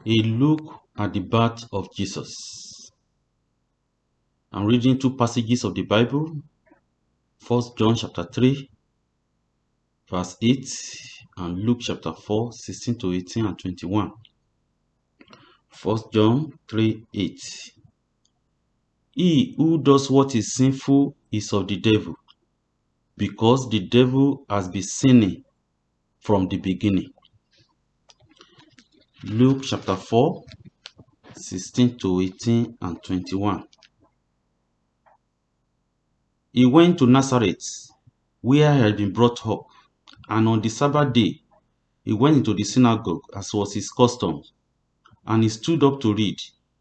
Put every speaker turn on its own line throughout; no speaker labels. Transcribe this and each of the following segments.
A look at the birth of Jesus. I'm reading two passages of the Bible. 1 John chapter 3, verse 8, and Luke chapter 4, 16 to 18 and 21. 1 John 3, 8. He who does what is sinful is of the devil, because the devil has been sinning from the beginning. Luke chapter 4, 16 to 18 and 21. He went to Nazareth, where he had been brought up, and on the Sabbath day he went into the synagogue, as was his custom, and he stood up to read.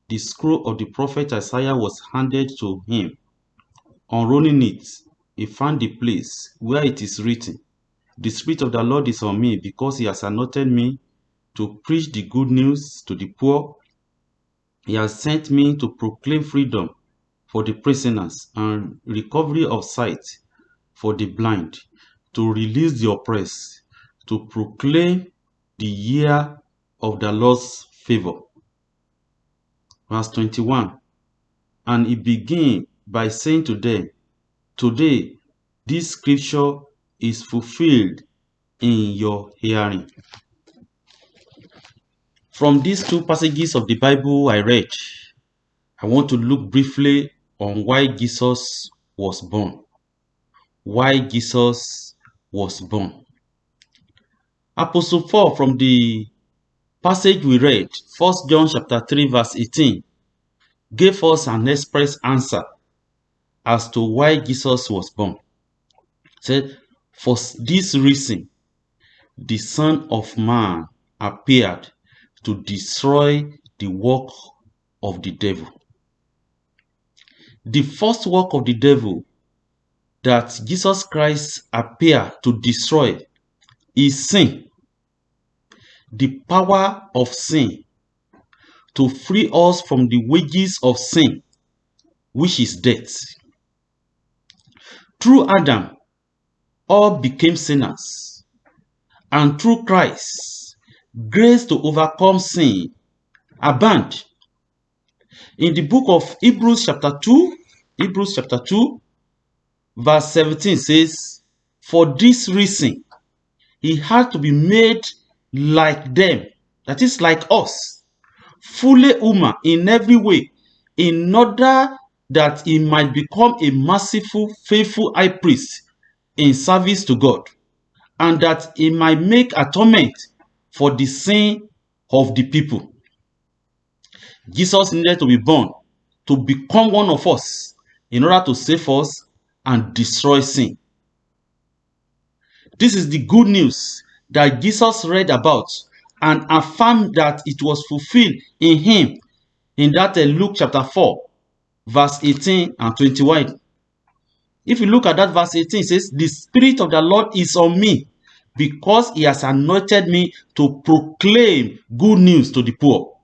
The scroll of the prophet Isaiah was handed to him. Unrolling it, he found the place where it is written, "The Spirit of the Lord is on me, because he has anointed me to preach the good news to the poor. He has sent me to proclaim freedom for the prisoners and recovery of sight for the blind, to release the oppressed, to proclaim the year of the Lord's favor." Verse 21. And he began by saying to them, "Today this scripture is fulfilled in your hearing." From these two passages of the Bible I read, I want to look briefly on why Jesus was born. Why Jesus was born. Apostle Paul, from the passage we read, 1 John chapter 3 verse 18, gave us an express answer as to why Jesus was born. He said, "For this reason, the Son of Man appeared to destroy the work of the devil." The first work of the devil that Jesus Christ appeared to destroy is sin. The power of sin, to free us from the wages of sin, which is death. Through Adam, all became sinners, and through Christ, grace to overcome sin abound. In the book of Hebrews chapter 2, verse 17 says, "For this reason, he had to be made like them," that is, like us, fully human in every way, in order that he might become a merciful, faithful high priest in service to God, and that he might make atonement for the sin of the people. Jesus needed to be born to become one of us in order to save us and destroy sin. This is the good news that Jesus read about and affirmed that it was fulfilled in him in that Luke chapter 4, verse 18 and 21. If you look at that verse 18, it says, "The Spirit of the Lord is on me, because he has anointed me to proclaim good news to the poor,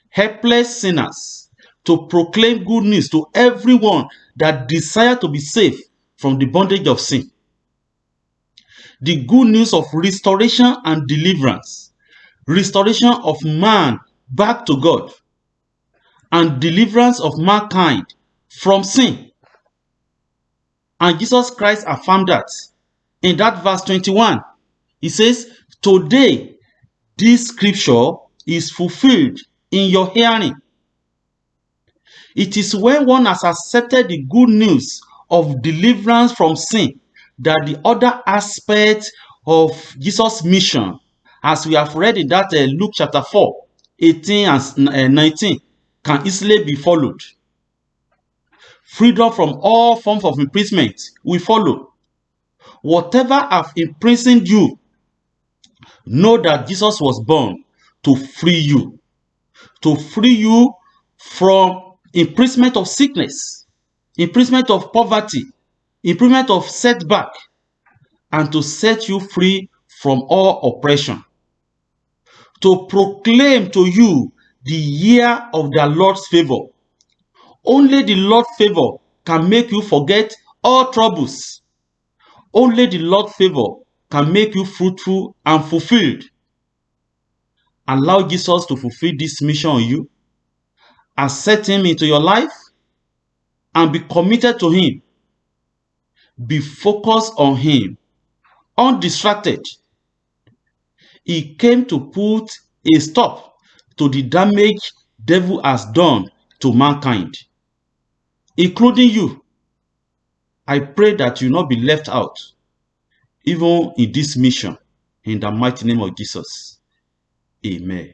helpless sinners, to proclaim good news to everyone that desire to be saved from the bondage of sin. The good news of restoration and deliverance, restoration of man back to God, and deliverance of mankind from sin." And Jesus Christ affirmed that in that verse 21. He says, "Today this scripture is fulfilled in your hearing." It is when one has accepted the good news of deliverance from sin that the other aspect of Jesus' mission, as we have read in that Luke chapter 4, 18 and 19, can easily be followed. Freedom from all forms of imprisonment will follow. Whatever have imprisoned you, know that Jesus was born to free you. To free you from imprisonment of sickness, imprisonment of poverty, imprisonment of setback, and to set you free from all oppression. To proclaim to you the year of the Lord's favor. Only the Lord's favor can make you forget all troubles. Only the Lord's favor can make you fruitful and fulfilled. Allow Jesus to fulfill this mission on you. Accept him into your life and be committed to him. Be focused on him, undistracted. He came to put a stop to the damage devil has done to mankind, including you. I pray that you not be left out, even in this mission, in the mighty name of Jesus. Amen.